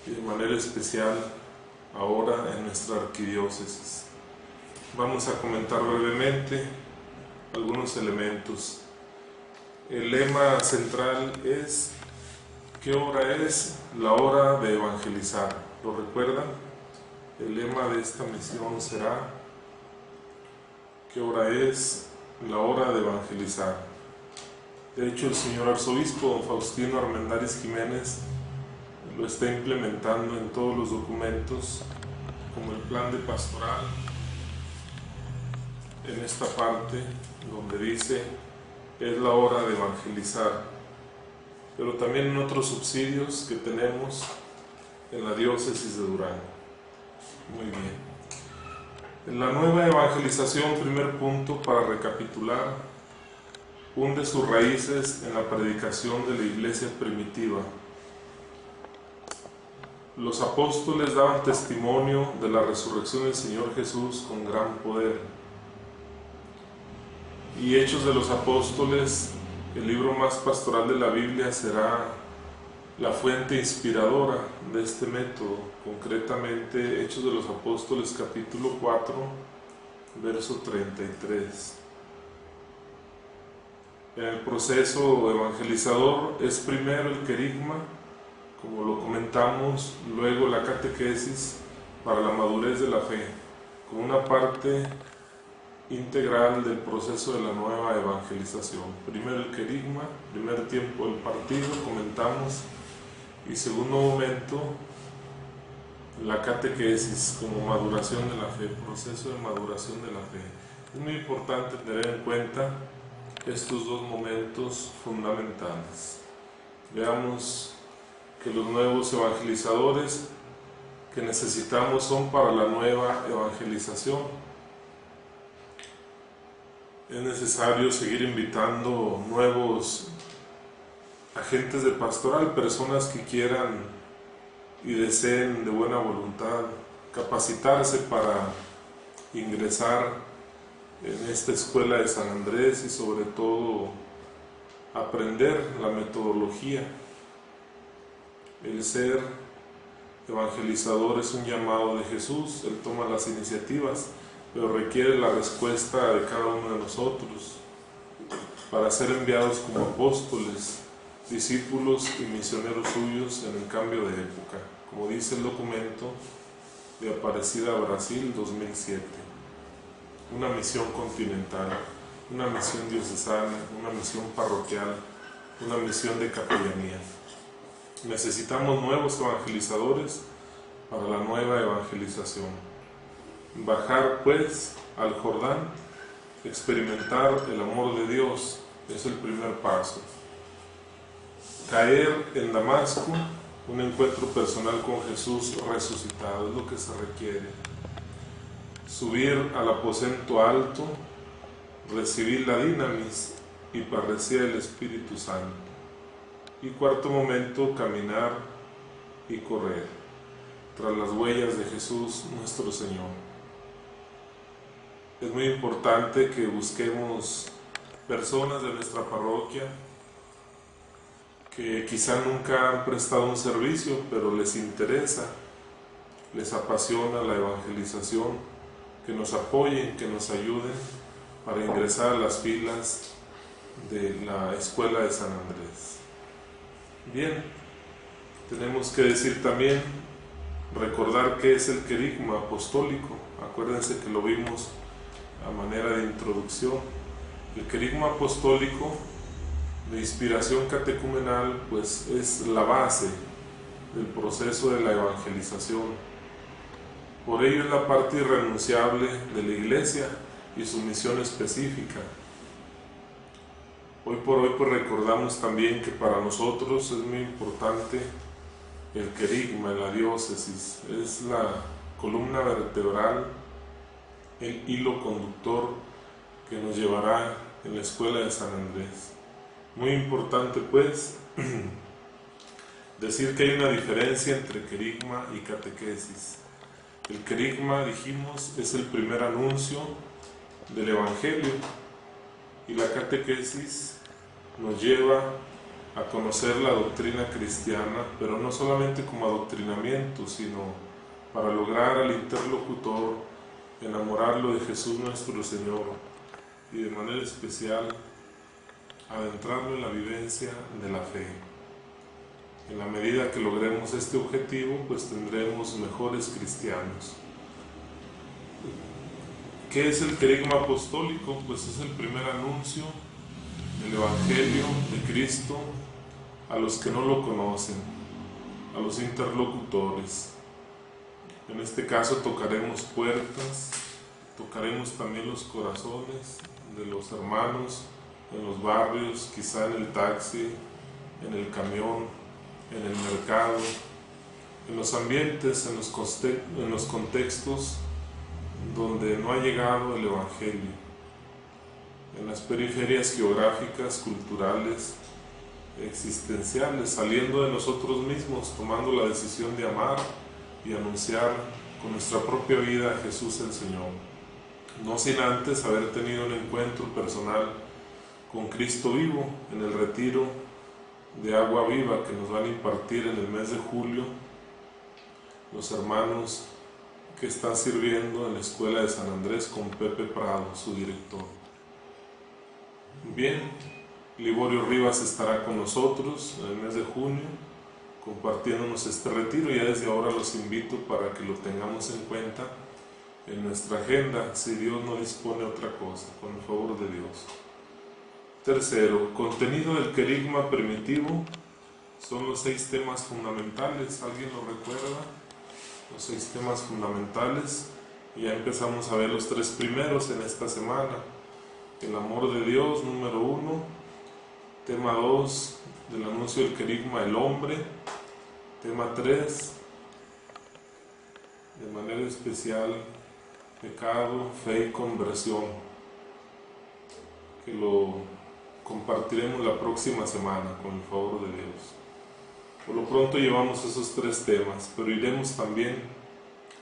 y de manera especial ahora en nuestra arquidiócesis. Vamos a comentar brevemente algunos elementos. El lema central es: ¿qué hora es la hora de evangelizar? ¿Lo recuerdan? El lema de esta misión será: ¿qué hora es la hora de evangelizar? De hecho, el señor arzobispo don Faustino Armendáriz Jiménez lo está implementando en todos los documentos, como el plan de pastoral, en esta parte donde dice es la hora de evangelizar, pero también en otros subsidios que tenemos en la diócesis de Durango. Muy bien. En la nueva evangelización, primer punto para recapitular, hunde sus raíces en la predicación de la iglesia primitiva. Los apóstoles daban testimonio de la resurrección del Señor Jesús con gran poder. Y Hechos de los Apóstoles, el libro más pastoral de la Biblia, será la fuente inspiradora de este método. Concretamente, Hechos de los Apóstoles, capítulo 4, verso 33. En el proceso evangelizador es primero el querigma, como lo comentamos, luego la catequesis para la madurez de la fe, con una parte integral del proceso de la nueva evangelización. Primero el querigma, primer tiempo el partido, comentamos, y segundo momento la catequesis como maduración de la fe, proceso de maduración de la fe. Es muy importante tener en cuenta estos dos momentos fundamentales. Veamos que los nuevos evangelizadores que necesitamos son para la nueva evangelización. Es necesario seguir invitando nuevos agentes de pastoral, personas que quieran y deseen de buena voluntad capacitarse para ingresar en esta Escuela de San Andrés y sobre todo aprender la metodología. El ser evangelizador es un llamado de Jesús, Él toma las iniciativas, pero requiere la respuesta de cada uno de nosotros para ser enviados como apóstoles, discípulos y misioneros suyos en el cambio de época, como dice el documento de Aparecida Brasil 2007. Una misión continental, una misión diocesana, una misión parroquial, una misión de capellanía. Necesitamos nuevos evangelizadores para la nueva evangelización. Bajar pues al Jordán, experimentar el amor de Dios, es el primer paso. Caer en Damasco, un encuentro personal con Jesús resucitado, es lo que se requiere. Subir al aposento alto, recibir la dinamis y parresía del Espíritu Santo. Y cuarto momento, caminar y correr. tras las huellas de Jesús nuestro Señor. Es muy importante que busquemos personas de nuestra parroquia que quizá nunca han prestado un servicio, pero les interesa, les apasiona la evangelización, que nos apoyen, que nos ayuden para ingresar a las filas de la Escuela de San Andrés. Bien, tenemos que decir también, recordar qué es el querigma apostólico. Acuérdense que lo vimos a manera de introducción. El querigma apostólico de inspiración catecumenal pues es la base del proceso de la evangelización. Por ello es la parte irrenunciable de la Iglesia y su misión específica. Hoy por hoy pues recordamos también que para nosotros es muy importante el querigma en la diócesis. Es la columna vertebral, el hilo conductor que nos llevará en la Escuela de San Andrés. Muy importante pues decir que hay una diferencia entre querigma y catequesis. El querigma, dijimos, es el primer anuncio del Evangelio, y la catequesis nos lleva a conocer la doctrina cristiana, pero no solamente como adoctrinamiento, sino para lograr al interlocutor enamorarlo de Jesús nuestro Señor, y de manera especial adentrarlo en la vivencia de la fe. En la medida que logremos este objetivo, pues tendremos mejores cristianos. ¿Qué es el querigma apostólico? Pues es el primer anuncio del Evangelio de Cristo a los que no lo conocen, a los interlocutores. En este caso tocaremos puertas, tocaremos también los corazones de los hermanos en los barrios, quizá en el taxi, en el camión, en el mercado, en los ambientes, en los contextos donde no ha llegado el Evangelio, en las periferias geográficas, culturales, existenciales, saliendo de nosotros mismos, tomando la decisión de amar y anunciar con nuestra propia vida a Jesús el Señor, no sin antes haber tenido un encuentro personal con Cristo vivo en el retiro de agua viva que nos van a impartir en el mes de julio los hermanos que están sirviendo en la Escuela de San Andrés con Pepe Prado, su director. Bien, Liborio Rivas estará con nosotros en el mes de junio compartiéndonos este retiro. Ya desde ahora los invito para que lo tengamos en cuenta en nuestra agenda, si Dios no dispone otra cosa, con el favor de Dios. Tercero, contenido del querigma primitivo son los 6 temas fundamentales. ¿Alguien lo recuerda? Los 6 temas fundamentales. Y ya empezamos a ver los 3 primeros en esta semana. El amor de Dios, número 1. Tema 2, del anuncio del querigma, el hombre. Tema 3, de manera especial, pecado, fe y conversión, que lo compartiremos la próxima semana con el favor de Dios. Por lo pronto llevamos esos 3 temas, pero iremos también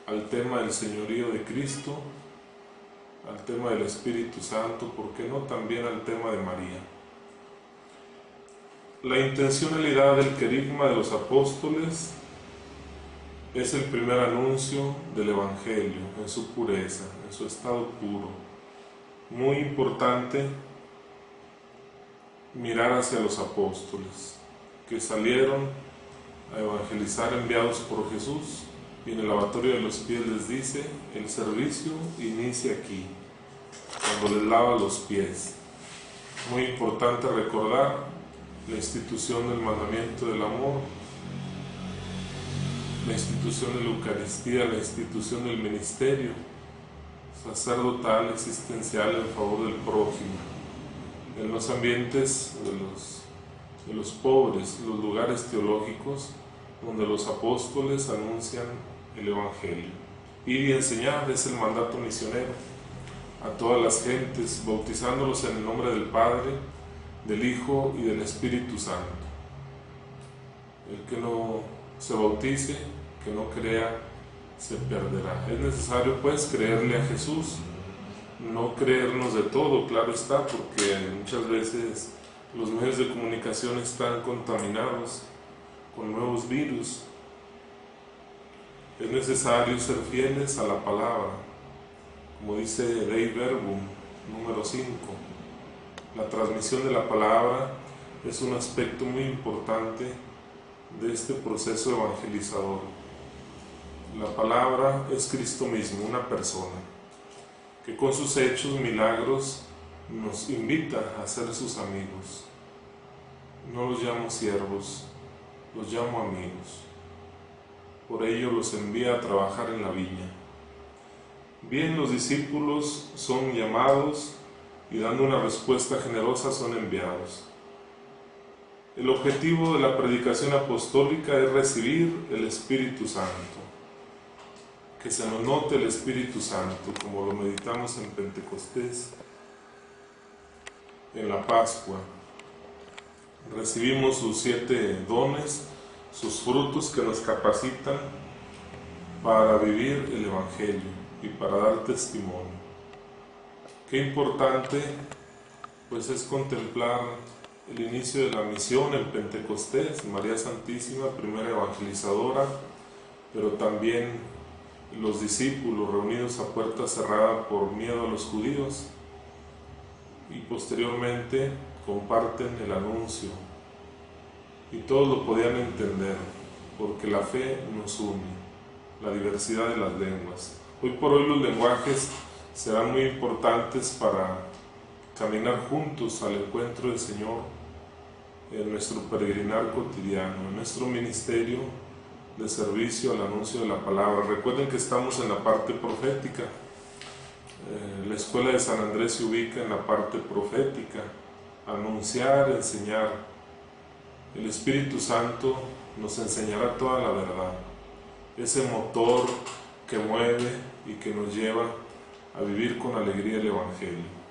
al tema del señorío de Cristo, al tema del Espíritu Santo, ¿por qué no también al tema de María? La intencionalidad del querigma de los apóstoles es el primer anuncio del Evangelio en su pureza, en su estado puro. Muy importante mirar hacia los apóstoles que salieron a evangelizar enviados por Jesús, y en el lavatorio de los pies les dice: el servicio inicia aquí, cuando les lava los pies. Muy importante recordar la institución del mandamiento del amor, la institución de la Eucaristía, la institución del ministerio sacerdotal existencial en favor del prójimo, en los ambientes de los pobres, los lugares teológicos donde los apóstoles anuncian el Evangelio. Ir y enseñar es el mandato misionero a todas las gentes, bautizándolos en el nombre del Padre, del Hijo y del Espíritu Santo. El que no se bautice, que no crea se perderá. Es necesario pues creerle a Jesús, no creernos de todo, claro está, porque muchas veces los medios de comunicación están contaminados con nuevos virus. Es necesario ser fieles a la palabra, como dice Dei Verbum número 5. La transmisión de la palabra es un aspecto muy importante de este proceso evangelizador. La palabra es Cristo mismo, una persona, que con sus hechos, milagros, nos invita a ser sus amigos. No los llamo siervos, los llamo amigos. Por ello los envía a trabajar en la viña. Bien, los discípulos son llamados y dando una respuesta generosa son enviados. El objetivo de la predicación apostólica es recibir el Espíritu Santo. Que se nos note el Espíritu Santo, como lo meditamos en Pentecostés, en la Pascua. Recibimos sus 7 dones, sus frutos que nos capacitan para vivir el Evangelio y para dar testimonio. Qué importante pues es contemplar el inicio de la misión en Pentecostés, María Santísima, primera evangelizadora, pero también los discípulos reunidos a puerta cerrada por miedo a los judíos, y posteriormente comparten el anuncio, y todos lo podían entender, porque la fe nos une, la diversidad de las lenguas. Hoy por hoy los lenguajes serán muy importantes para caminar juntos al encuentro del Señor en nuestro peregrinar cotidiano, en nuestro ministerio de servicio al anuncio de la palabra. Recuerden que estamos en la parte profética. La escuela de San Andrés se ubica en la parte profética, anunciar, enseñar. El Espíritu Santo nos enseñará toda la verdad, ese motor que mueve y que nos lleva a vivir con alegría el Evangelio.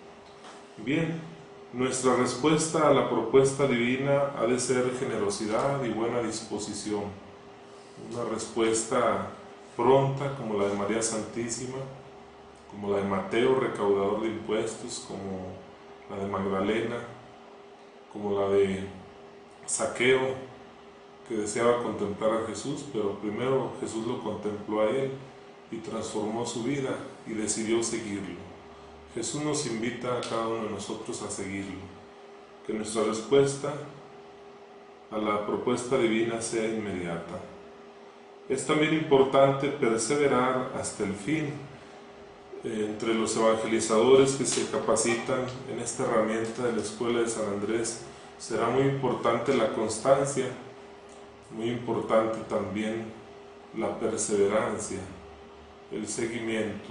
Bien, nuestra respuesta a la propuesta divina ha de ser generosidad y buena disposición, una respuesta pronta como la de María Santísima, como la de Mateo, recaudador de impuestos, como la de Magdalena, como la de Zaqueo, que deseaba contemplar a Jesús, pero primero Jesús lo contempló a él y transformó su vida y decidió seguirlo. Jesús nos invita a cada uno de nosotros a seguirlo, que nuestra respuesta a la propuesta divina sea inmediata. Es también importante perseverar hasta el fin. Entre los evangelizadores que se capacitan en esta herramienta de la Escuela de San Andrés, será muy importante la constancia, muy importante también la perseverancia, el seguimiento,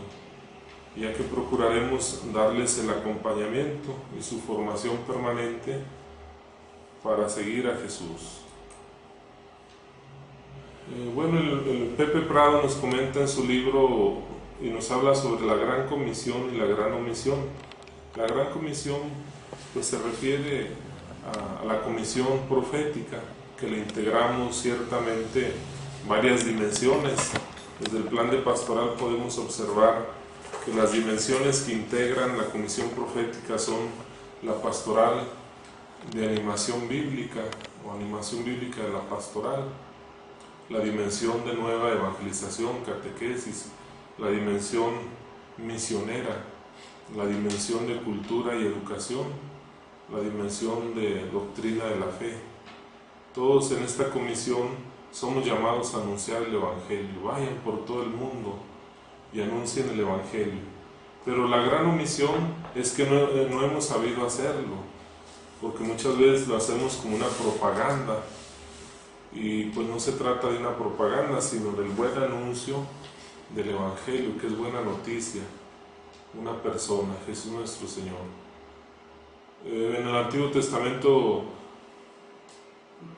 ya que procuraremos darles el acompañamiento y su formación permanente para seguir a Jesús. Bueno, el Pepe Prado nos comenta en su libro y nos habla sobre la Gran Comisión y la Gran Omisión. La Gran Comisión pues se refiere a la comisión profética, que le integramos ciertamente varias dimensiones. Desde el plan de pastoral podemos observar que las dimensiones que integran la comisión profética son la pastoral de animación bíblica o animación bíblica de la pastoral, la dimensión de nueva evangelización, catequesis, la dimensión misionera, la dimensión de cultura y educación, la dimensión de doctrina de la fe. Todos en esta comisión somos llamados a anunciar el Evangelio. Vayan por todo el mundo y anuncien el Evangelio. Pero la gran omisión es que no hemos sabido hacerlo, porque muchas veces lo hacemos como una propaganda, y pues no se trata de una propaganda, sino del buen anuncio del Evangelio, que es buena noticia, una persona, Jesús nuestro Señor. En el Antiguo Testamento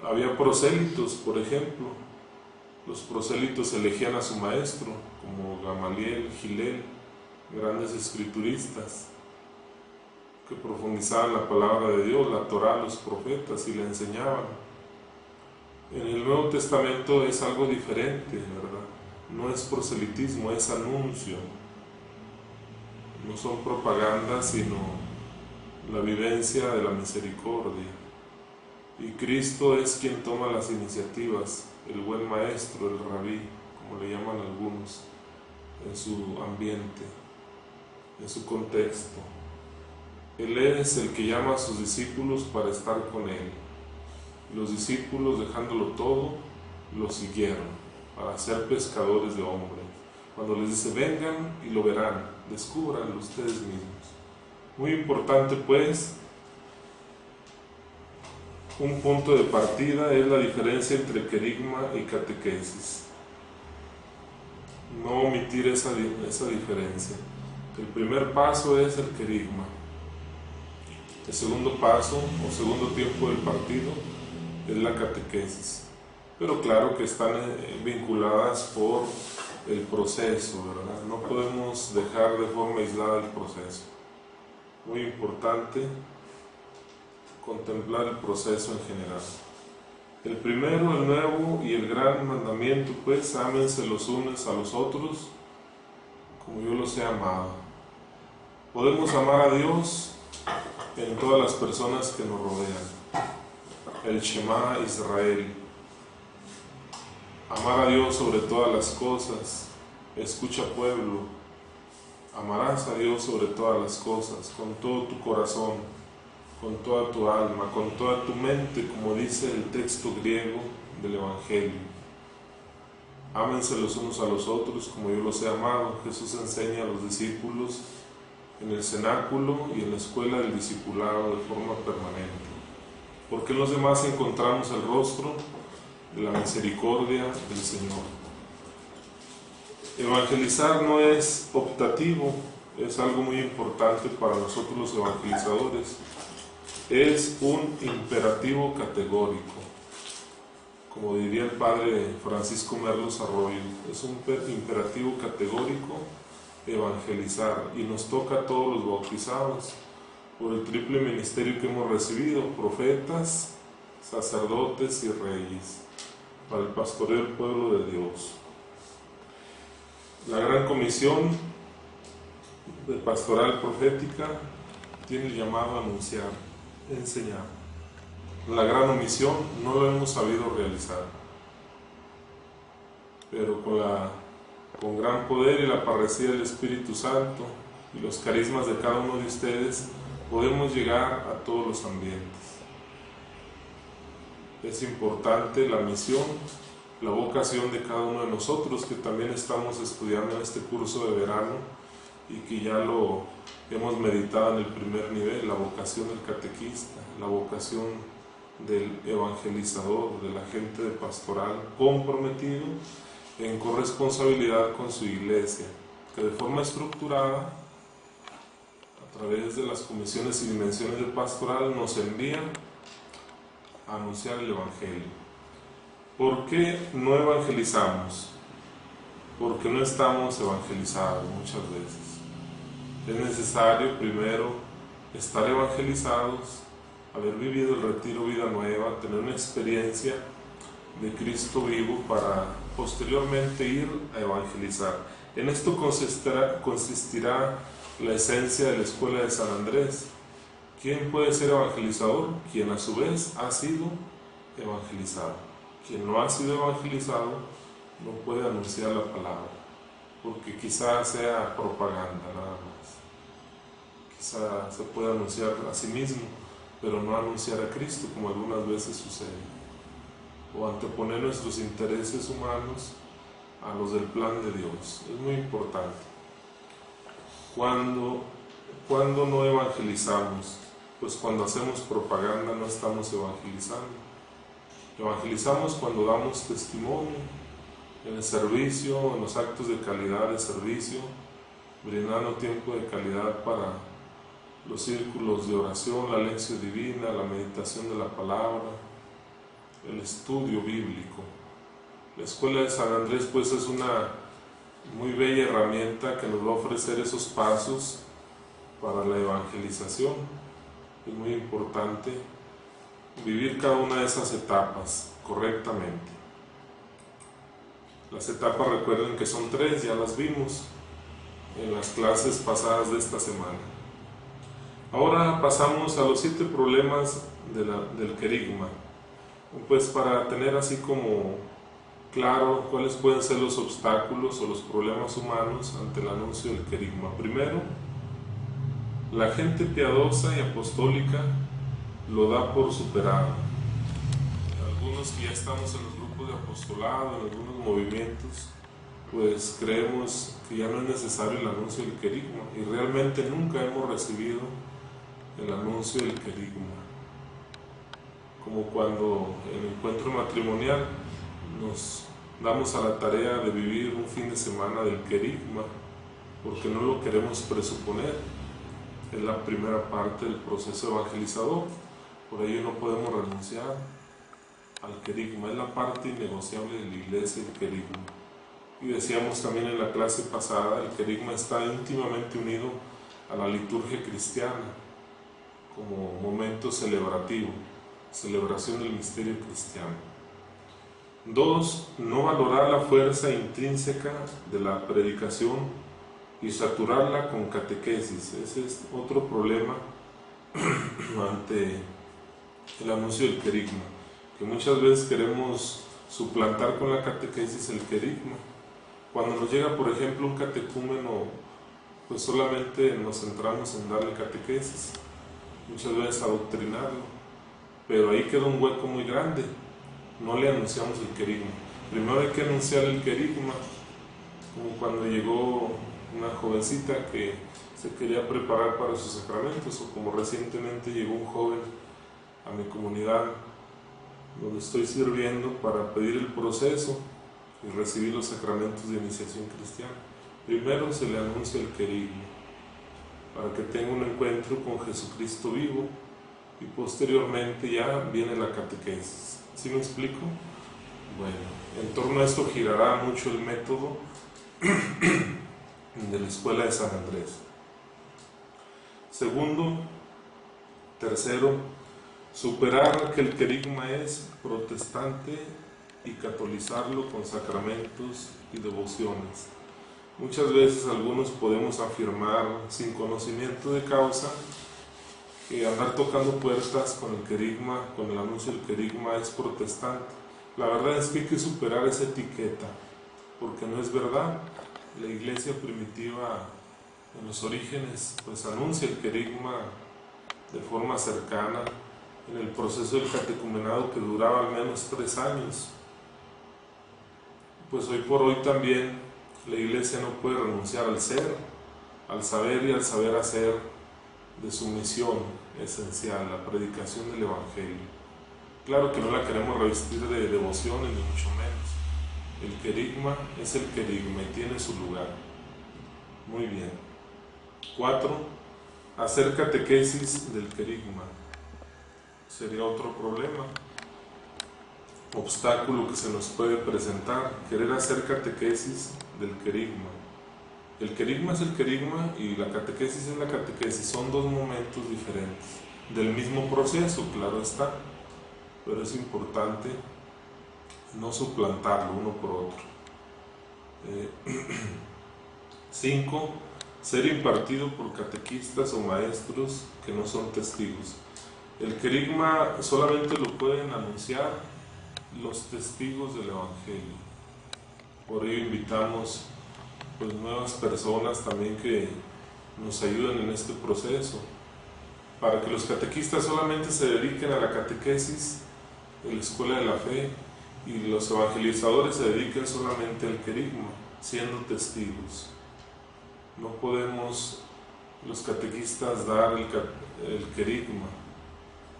había prosélitos, por ejemplo. Los prosélitos elegían a su maestro, como Gamaliel, Gilel, grandes escrituristas que profundizaban la palabra de Dios, la Torá, los profetas, y la enseñaban. En el Nuevo Testamento es algo diferente, ¿verdad? No es proselitismo, es anuncio. No son propagandas, sino la vivencia de la misericordia. Y Cristo es quien toma las iniciativas, el buen maestro, el rabí, como le llaman algunos, en su ambiente, en su contexto. Él es el que llama a sus discípulos para estar con Él. Los discípulos, dejándolo todo, lo siguieron para ser pescadores de hombres. Cuando les dice, vengan y lo verán, descúbranlo ustedes mismos. Muy importante, pues, un punto de partida es la diferencia entre querigma y catequesis. No omitir esa diferencia. El primer paso es el querigma. El segundo paso o segundo tiempo del partido es la catequesis. Pero claro que están vinculadas por el proceso, ¿verdad? No podemos dejar de forma aislada el proceso. Muy importante contemplar el proceso en general. El primero, el nuevo y el gran mandamiento, pues, ámense los unos a los otros como yo los he amado. Podemos amar a Dios en todas las personas que nos rodean. El Shema Israel. Amar a Dios sobre todas las cosas. Escucha, pueblo. Amarás a Dios sobre todas las cosas, con todo tu corazón, con toda tu alma, con toda tu mente, como dice el texto griego del Evangelio. Ámense los unos a los otros como yo los he amado. Jesús enseña a los discípulos en el cenáculo y en la escuela del discipulado de forma permanente. Porque en los demás encontramos el rostro de la misericordia del Señor. Evangelizar no es optativo, es algo muy importante para nosotros los evangelizadores. Es un imperativo categórico. Como diría el padre Francisco Merlos Arroyo, es un imperativo categórico evangelizar, y nos toca a todos los bautizados por el triple ministerio que hemos recibido: profetas, sacerdotes y reyes, para el pastoreo del pueblo de Dios. La gran comisión de pastoral profética tiene el llamado a anunciar, enseñar. La gran omisión no lo hemos sabido realizar, pero con gran poder y la parresía del Espíritu Santo y los carismas de cada uno de ustedes podemos llegar a todos los ambientes. Es importante la misión, la vocación de cada uno de nosotros, que también estamos estudiando en este curso de verano y que ya lo hemos meditado en el primer nivel: la vocación del catequista, la vocación del evangelizador, del agente de pastoral comprometido en corresponsabilidad con su iglesia, que de forma estructurada, a través de las comisiones y dimensiones de pastoral, nos envían a anunciar el Evangelio. ¿Por qué no evangelizamos? Porque no estamos evangelizados muchas veces. Es necesario primero estar evangelizados, haber vivido el retiro Vida Nueva, tener una experiencia de Cristo vivo para posteriormente ir a evangelizar. En esto consistirá la esencia de la Escuela de San Andrés. ¿Quién puede ser evangelizador? Quien a su vez ha sido evangelizado. Quien no ha sido evangelizado no puede anunciar la palabra, porque quizá sea propaganda nada más. Quizá se pueda anunciar a sí mismo, pero no anunciar a Cristo, como algunas veces sucede, o anteponer nuestros intereses humanos a los del plan de Dios. Es muy importante. ¿Cuándo no evangelizamos? Pues cuando hacemos propaganda no estamos evangelizando. Evangelizamos cuando damos testimonio en el servicio, en los actos de calidad de servicio, brindando tiempo de calidad para los círculos de oración, la lección divina, la meditación de la palabra, el estudio bíblico. La Escuela de San Andrés, pues, es una muy bella herramienta que nos va a ofrecer esos pasos para la evangelización. Es muy importante vivir cada una de esas etapas. correctamente. Las etapas, recuerden que son 3, ya las vimos en las clases pasadas de esta semana. Ahora pasamos a los 7 problemas del querigma, pues para tener así como claro cuáles pueden ser los obstáculos o los problemas humanos ante el anuncio del querigma. Primero, la gente piadosa y apostólica lo da por superado. Algunos que ya estamos en los grupos de apostolado, en algunos movimientos, pues creemos que ya no es necesario el anuncio del querigma, y realmente nunca hemos recibido el anuncio del querigma. Como cuando en el encuentro matrimonial nos damos a la tarea de vivir un fin de semana del querigma, porque no lo queremos presuponer. Es la primera parte del proceso evangelizador, por ello no podemos renunciar al querigma, es la parte innegociable de la iglesia, el querigma. Y decíamos también en la clase pasada, el querigma está íntimamente unido a la liturgia cristiana como momento celebrativo, celebración del misterio cristiano. 2. No valorar la fuerza intrínseca de la predicación y saturarla con catequesis. Ese es otro problema ante el anuncio del querigma, que muchas veces queremos suplantar con la catequesis el querigma. Cuando nos llega, por ejemplo, un catecúmeno, pues solamente nos centramos en darle catequesis, muchas veces adoctrinarlo, pero ahí queda un hueco muy grande, no le anunciamos el querigma. Primero hay que anunciar el querigma, como cuando llegó una jovencita que se quería preparar para sus sacramentos, o como recientemente llegó un joven a mi comunidad donde estoy sirviendo para pedir el proceso y recibir los sacramentos de iniciación cristiana. Primero se le anuncia el querigma para que tenga un encuentro con Jesucristo vivo, y posteriormente ya viene la catequesis. ¿Sí me explico? Bueno, en torno a esto girará mucho el método de la Escuela de San Andrés. Segundo, tercero, superar que el querigma es protestante y catolizarlo con sacramentos y devociones. Muchas veces algunos podemos afirmar sin conocimiento de causa que andar tocando puertas con el querigma, con el anuncio del querigma, es protestante. La verdad es que hay que superar esa etiqueta, porque no es verdad. La iglesia primitiva en los orígenes pues anuncia el querigma de forma cercana en el proceso del catecumenado, que duraba al menos 3 años. Pues hoy por hoy también la iglesia no puede renunciar al ser, al saber y al saber hacer de su misión esencial, la predicación del evangelio. Claro que no la queremos revestir de devociones, ni mucho menos. El querigma es el querigma y tiene su lugar. Muy bien. 4. Hacer catequesis del querigma sería otro problema, obstáculo que se nos puede presentar, querer hacer catequesis del querigma. El querigma es el querigma y la catequesis es la catequesis, son 2 momentos diferentes, del mismo proceso, claro está, pero es importante no suplantarlo uno por otro. 5. Ser impartido por catequistas o maestros que no son testigos. El querigma solamente lo pueden anunciar los testigos del evangelio. Por ello invitamos pues nuevas personas también que nos ayuden en este proceso, para que los catequistas solamente se dediquen a la catequesis de la escuela de la fe y los evangelizadores se dediquen solamente al querigma, siendo testigos. No podemos los catequistas dar el querigma.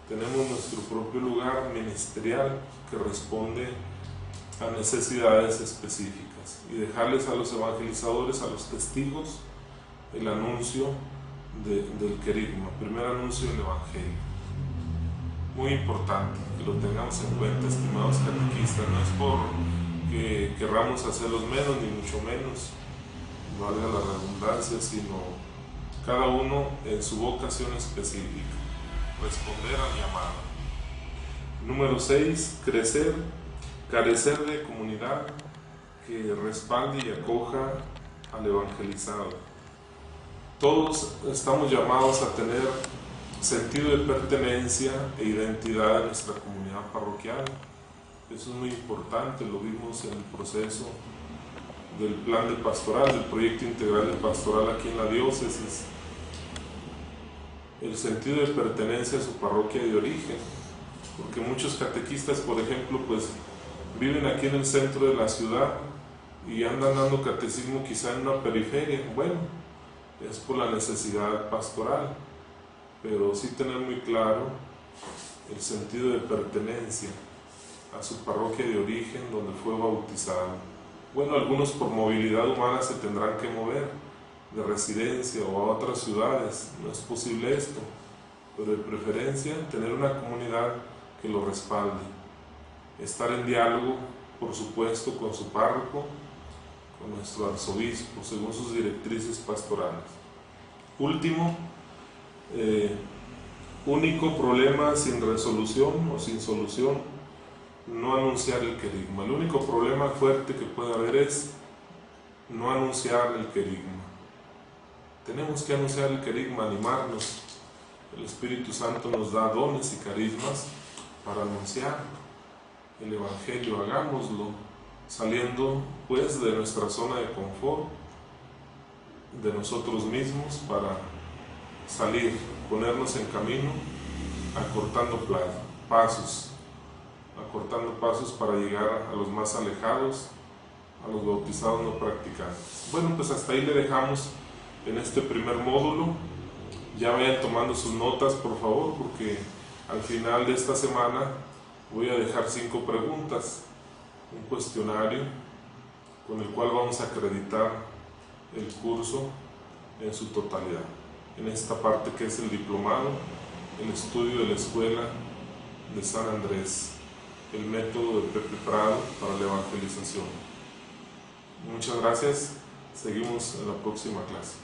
Tenemos nuestro propio lugar ministerial que responde a necesidades específicas, y dejarles a los evangelizadores, a los testigos, el anuncio del querigma, primer anuncio del evangelio. Muy importante que lo tengamos en cuenta, estimados catequistas. No es por que querramos hacerlos menos, ni mucho menos, no valga la redundancia, sino cada uno en su vocación específica, responder al llamado. Número 6, crecer, carecer de comunidad que respalde y acoja al evangelizado. Todos estamos llamados a tener sentido de pertenencia e identidad en nuestra comunidad parroquial. Eso es muy importante, lo vimos en el proceso del plan de pastoral, del proyecto integral de pastoral aquí en la diócesis. El sentido de pertenencia a su parroquia de origen, porque muchos catequistas, por ejemplo, pues viven aquí en el centro de la ciudad y andan dando catecismo quizá en una periferia. Bueno, es por la necesidad pastoral, pero sí tener muy claro el sentido de pertenencia a su parroquia de origen donde fue bautizado. Bueno, algunos por movilidad humana se tendrán que mover de residencia o a otras ciudades, no es posible esto, pero de preferencia tener una comunidad que lo respalde, estar en diálogo, por supuesto, con su párroco, con nuestro arzobispo, según sus directrices pastorales. Último, único problema sin resolución o sin solución, no anunciar el querigma. El único problema fuerte que puede haber es no anunciar el querigma. Tenemos que anunciar el querigma, animarnos. El Espíritu Santo nos da dones y carismas para anunciar el Evangelio. Hagámoslo saliendo pues de nuestra zona de confort, de nosotros mismos, para salir, ponernos en camino, acortando pasos para llegar a los más alejados, a los bautizados no practicantes. Bueno, pues hasta ahí le dejamos en este primer módulo. Ya vayan tomando sus notas, por favor, porque al final de esta semana voy a dejar 5 preguntas, un cuestionario con el cual vamos a acreditar el curso en su totalidad. En esta parte que es el diplomado, el estudio de la escuela de San Andrés, el método de Pepe Prado para la evangelización. Muchas gracias, seguimos en la próxima clase.